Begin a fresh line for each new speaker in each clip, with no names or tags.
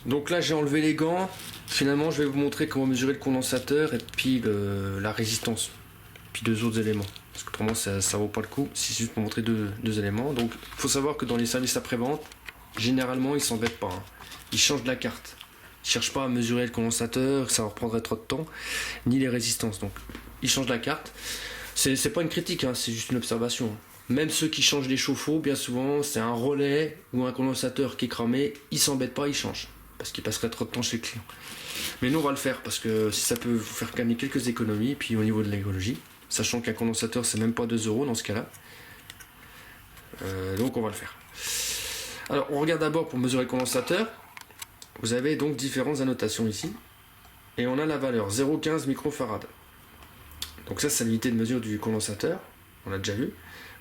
Donc là j'ai enlevé les gants. Finalement je vais vous montrer comment mesurer le condensateur et puis la résistance. Puis deux autres éléments. Parce que autrement ça vaut pas le coup. C'est juste pour montrer deux éléments. Donc il faut savoir que dans les services après-vente, généralement ils s'embêtent pas. Ils changent de la carte. Ils cherchent pas à mesurer le condensateur, ça leur prendrait trop de temps, ni les résistances. Donc ils changent la carte. C'est pas une critique, c'est juste une observation. Même ceux qui changent les chauffe-eau, bien souvent, c'est un relais ou un condensateur qui est cramé, ils s'embêtent pas, ils changent. Parce qu'ils passeraient trop de temps chez le client. Mais nous on va le faire parce que si ça peut vous faire gagner quelques économies, puis au niveau de l'écologie, sachant qu'un condensateur c'est même pas 2 € dans ce cas-là. Donc on va le faire. Alors on regarde d'abord pour mesurer le condensateur. Vous avez donc différentes annotations ici. Et on a la valeur 0,15 microfarad. Donc ça c'est l'unité de mesure du condensateur. On l'a déjà vu.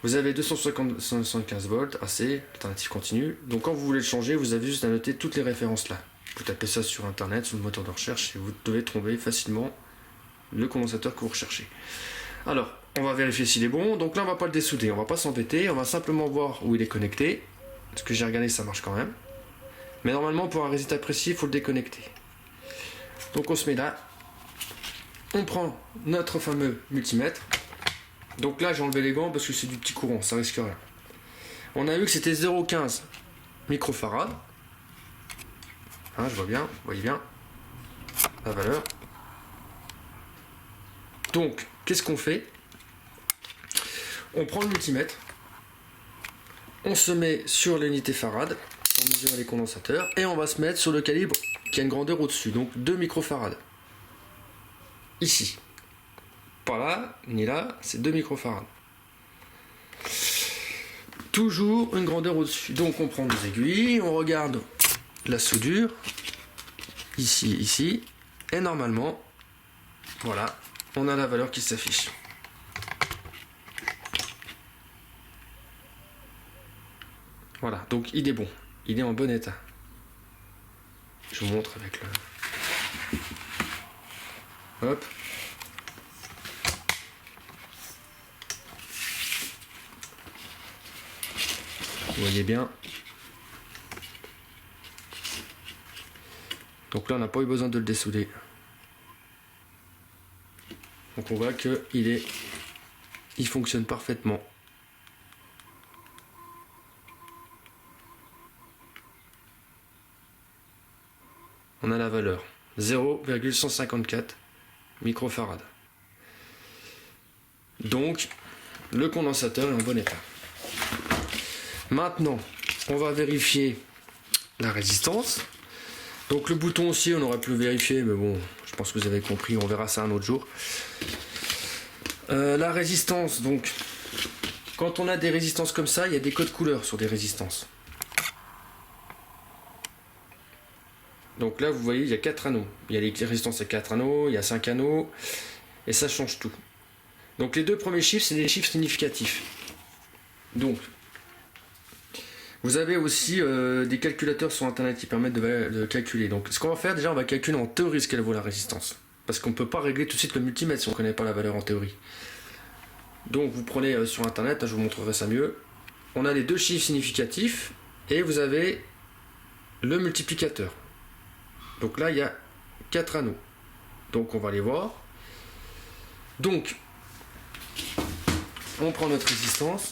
Vous avez 275 volts, AC, alternative continue. Donc quand vous voulez le changer, vous avez juste à noter toutes les références là. Vous tapez ça sur internet, sur le moteur de recherche, et vous devez trouver facilement le condensateur que vous recherchez. Alors, on va vérifier s'il est bon. Donc là, on va pas le dessouder, on va pas s'embêter, on va simplement voir où il est connecté. Parce que j'ai regardé, ça marche quand même. Mais normalement, pour un résultat précis, il faut le déconnecter. Donc on se met là. On prend notre fameux multimètre. Donc là, j'ai enlevé les gants parce que c'est du petit courant, ça risque rien. On a vu que c'était 0,15 microfarad. Je vois bien, vous voyez bien la valeur. Donc, qu'est-ce qu'on fait? On prend le multimètre, on se met sur l'unité farad pour mesurer les condensateurs et on va se mettre sur le calibre qui a une grandeur au-dessus, donc 2 microfarads. Ici. Pas là, ni là, c'est 2 microfarads. Toujours une grandeur au-dessus. Donc on prend des aiguilles, on regarde la soudure, ici, et normalement, voilà, on a la valeur qui s'affiche. Voilà, donc il est bon, il est en bon état. Je vous montre avec le... Hop. Vous voyez bien. Donc là, on n'a pas eu besoin de le dessouder. Donc on voit que il fonctionne parfaitement. On a la valeur 0,154 microfarad. Donc le condensateur est en bon état. Maintenant, on va vérifier la résistance. Donc le bouton aussi, on aurait pu le vérifier, mais bon, je pense que vous avez compris, on verra ça un autre jour. La résistance, donc, quand on a des résistances comme ça, il y a des codes couleurs sur des résistances. Donc là, vous voyez, il y a 4 anneaux. Il y a les résistances à 4 anneaux, il y a 5 anneaux, et ça change tout. Donc les deux premiers chiffres, c'est des chiffres significatifs. Donc, vous avez aussi des calculateurs sur internet qui permettent de calculer. Donc ce qu'on va faire, déjà on va calculer en théorie ce qu'elle vaut la résistance. Parce qu'on ne peut pas régler tout de suite le multimètre si on ne connaît pas la valeur en théorie. Donc vous prenez sur internet, je vous montrerai ça mieux. On a les deux chiffres significatifs et vous avez le multiplicateur. Donc là il y a 4 anneaux. Donc on va les voir. Donc on prend notre résistance.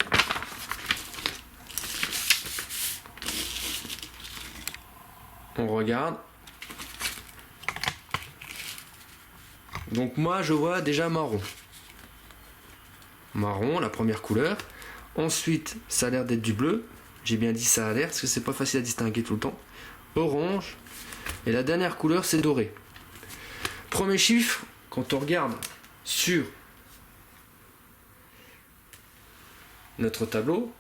On regarde. Donc moi je vois déjà marron. Marron, la première couleur. Ensuite, ça a l'air d'être du bleu. J'ai bien dit ça a l'air parce que c'est pas facile à distinguer tout le temps. Orange. Et la dernière couleur c'est doré. Premier chiffre, quand on regarde sur notre tableau,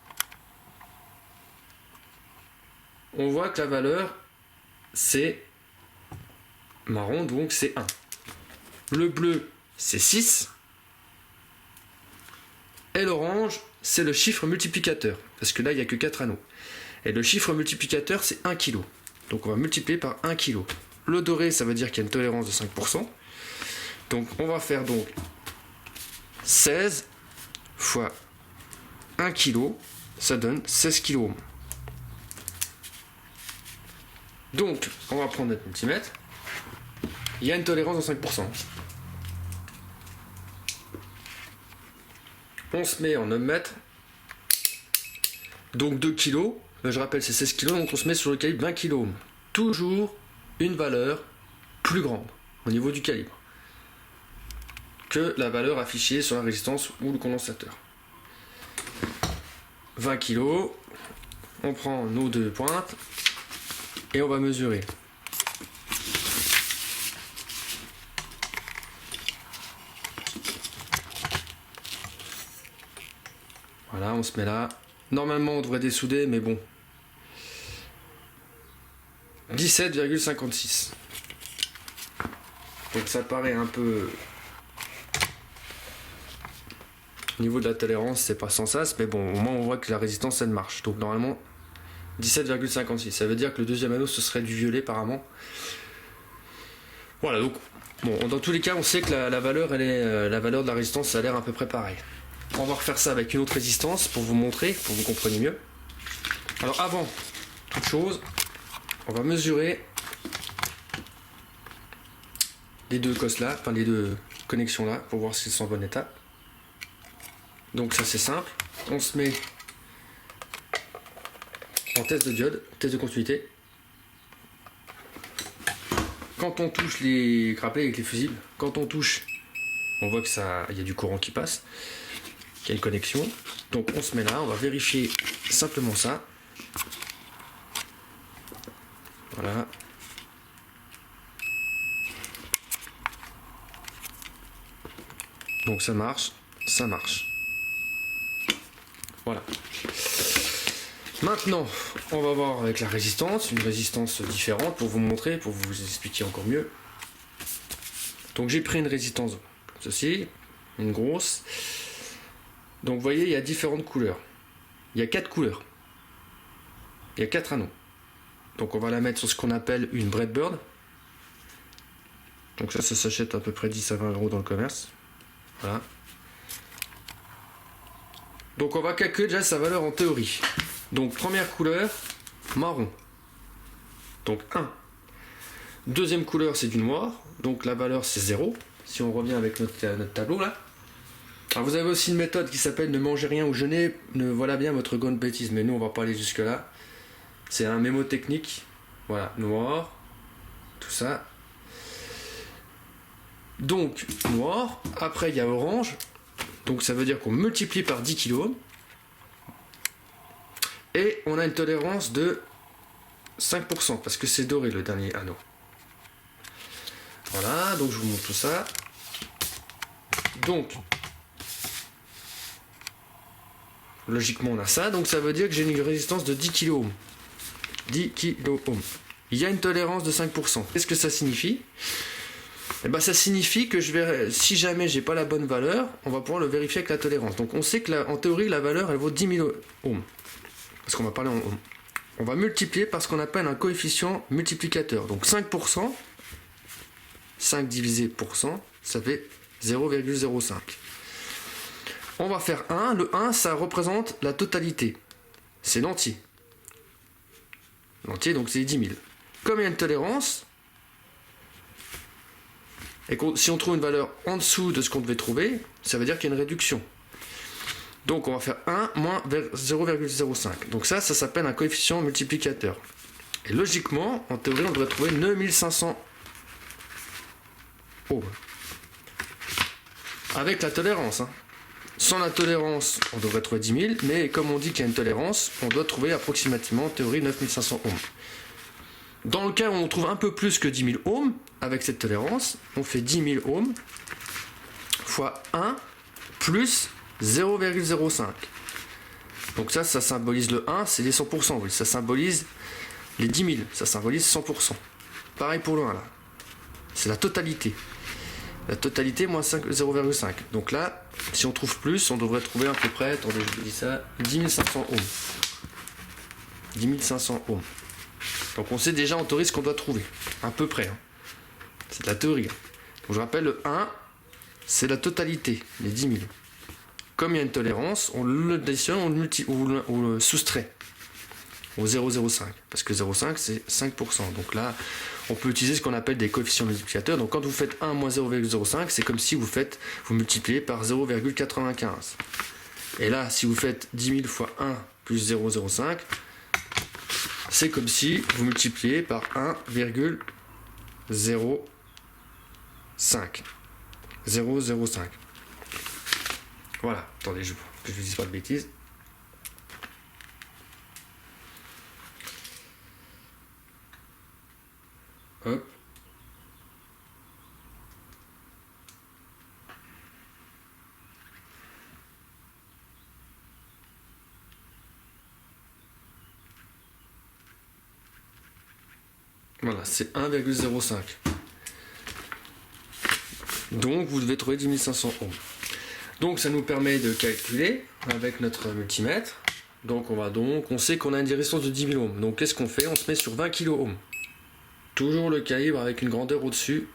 on voit que la valeur c'est marron, donc c'est 1. Le bleu, c'est 6. Et l'orange, c'est le chiffre multiplicateur. Parce que là, il n'y a que 4 anneaux. Et le chiffre multiplicateur, c'est 1 kg. Donc on va multiplier par 1 kg. Le doré, ça veut dire qu'il y a une tolérance de 5%. Donc on va faire donc 16 fois 1 kg. Ça donne 16 kg. Donc, on va prendre notre multimètre. Il y a une tolérance de 5%. On se met en ohmmètre. Donc 2 kg. Je rappelle, c'est 16 kg. Donc on se met sur le calibre 20 kg. Toujours une valeur plus grande au niveau du calibre que la valeur affichée sur la résistance ou le condensateur. 20 kg. On prend nos deux pointes et on va mesurer. Voilà, on se met là. Normalement, on devrait dessouder, mais bon. 17,56. Donc ça paraît un peu... Au niveau de la tolérance, c'est pas sans sas, mais bon, au moins on voit que la résistance, elle marche. Donc normalement, 17,56. Ça veut dire que le deuxième anneau, ce serait du violet, apparemment. Voilà, donc... Bon, dans tous les cas, on sait que la valeur, la valeur de la résistance, ça a l'air à peu près pareil. On va refaire ça avec une autre résistance pour vous montrer, pour que vous compreniez mieux. Alors avant toute chose, on va mesurer les deux cosses là, enfin les deux connexions là, pour voir si elles sont en bon état. Donc ça c'est simple, on se met en test de diode, test de continuité. Quand on touche les grappés avec les fusibles, quand on touche, on voit que ça, il y a du courant qui passe, qu'il y a une connexion. Donc on se met là, on va vérifier simplement ça. Voilà. Donc ça marche, ça marche. Voilà. Maintenant, on va voir avec la résistance, une résistance différente pour vous montrer, pour vous expliquer encore mieux. Donc j'ai pris une résistance comme ceci, une grosse. Donc vous voyez, il y a différentes couleurs. Il y a 4 couleurs. Il y a 4 anneaux. Donc on va la mettre sur ce qu'on appelle une breadboard. Donc ça s'achète à peu près 10 à 20 € dans le commerce. Voilà. Donc on va calculer déjà sa valeur en théorie. Donc première couleur, marron. Donc 1. Deuxième couleur, c'est du noir. Donc la valeur, c'est 0. Si on revient avec notre tableau là. Alors vous avez aussi une méthode qui s'appelle ne mangez rien ou jeûner, ne voilà bien votre grande bêtise. Mais nous, on va pas aller jusque là. C'est un mémo technique. Voilà, noir. Tout ça. Donc, noir. Après, il y a orange. Donc ça veut dire qu'on multiplie par 10 kg. Et on a une tolérance de 5%, parce que c'est doré le dernier anneau. Voilà, donc je vous montre tout ça. Donc, logiquement on a ça, donc ça veut dire que j'ai une résistance de 10 kΩ. 10 kΩ. Il y a une tolérance de 5%. Qu'est-ce que ça signifie ? Eh ben, ça signifie que si jamais j'ai pas la bonne valeur, on va pouvoir le vérifier avec la tolérance. Donc on sait que en théorie la valeur elle vaut 10 000 ohms. Parce qu'on va parler en ohms. On va multiplier par ce qu'on appelle un coefficient multiplicateur. Donc 5%, 5 divisé pour 100, ça fait 0,05. On va faire 1. Le 1, ça représente la totalité. C'est l'entier. L'entier, donc c'est 10 000. Comme il y a une tolérance, et si on trouve une valeur en dessous de ce qu'on devait trouver, ça veut dire qu'il y a une réduction. Donc on va faire 1 moins 0,05. Donc ça s'appelle un coefficient multiplicateur. Et logiquement, en théorie, on devrait trouver 9500 ohms. Avec la tolérance. Hein. Sans la tolérance, on devrait trouver 10 000, mais comme on dit qu'il y a une tolérance, on doit trouver approximativement, en théorie, 9500 ohms. Dans le cas où on trouve un peu plus que 10 000 ohms, avec cette tolérance, on fait 10 000 ohms fois 1 plus 0,05. Donc ça symbolise le 1, c'est les 100%. Oui. Ça symbolise les 10 000, ça symbolise 100%. Pareil pour le 1 là. C'est la totalité. La totalité moins 0,5. Donc là, si on trouve plus, on devrait trouver à peu près, attendez, je vous dis ça, 10 500 ohms. 10 500 ohms. Donc on sait déjà en théorie ce qu'on doit trouver. À peu près. Hein. C'est de la théorie. Donc je rappelle, le 1, c'est la totalité, les 10 000. Comme il y a une tolérance, on l'additionne, on le soustrait. au 0,05, parce que 0,5 c'est 5%. Donc là, on peut utiliser ce qu'on appelle des coefficients multiplicateurs. Donc quand vous faites 1 moins 0,05, c'est comme si vous multipliez par 0,95. Et là, si vous faites 10 000 fois 1 plus 0,05, c'est comme si vous multipliez par 1,05. 0,05. Voilà, attendez, que je ne dise pas de bêtises. Hop. Voilà, c'est 1,05. Donc vous devez trouver 10 500 ohms. Donc ça nous permet de calculer avec notre multimètre. Donc on sait qu'on a une résistance de 10 000 ohms. Donc qu'est-ce qu'on fait? On se met sur 20 kilo ohms. Toujours le calibre avec une grandeur au-dessus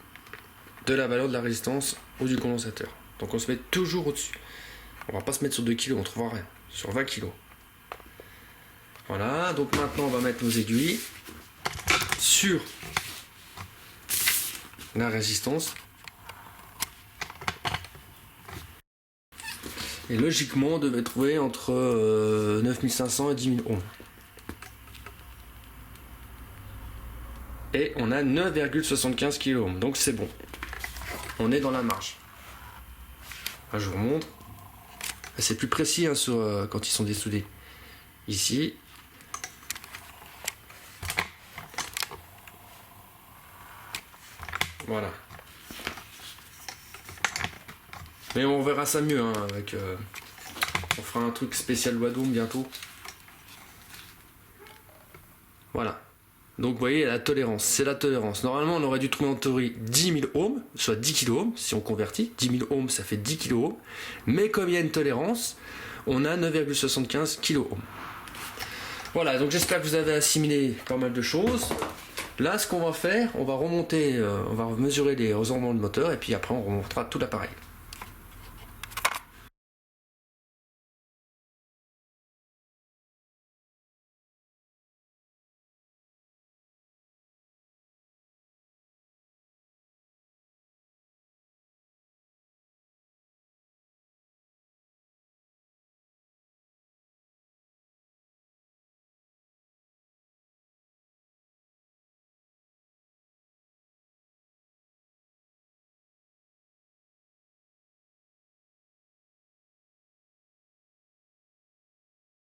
de la valeur de la résistance ou du condensateur. Donc on se met toujours au-dessus. On va pas se mettre sur 2 kg, on trouvera rien. Sur 20 kg. Voilà, donc maintenant on va mettre nos aiguilles sur la résistance. Et logiquement, on devait trouver entre 9500 et 10 000 ohms. Et on a 9,75 kΩ, donc c'est bon. On est dans la marge. Là, je vous remontre. C'est plus précis hein, quand ils sont dessoudés. Ici. Voilà. Mais on verra ça mieux hein, avec. On fera un truc spécial loi d'ohm bientôt. Voilà. Donc vous voyez la tolérance, c'est la tolérance. Normalement on aurait dû trouver en théorie 10 000 ohms, soit 10 kΩ si on convertit. 10 000 ohms ça fait 10 kΩ. Mais comme il y a une tolérance, on a 9,75 kΩ. Voilà, donc j'espère que vous avez assimilé pas mal de choses. Là ce qu'on va faire, on va remonter, on va mesurer les raisonnements de moteur et puis après on remontera tout l'appareil.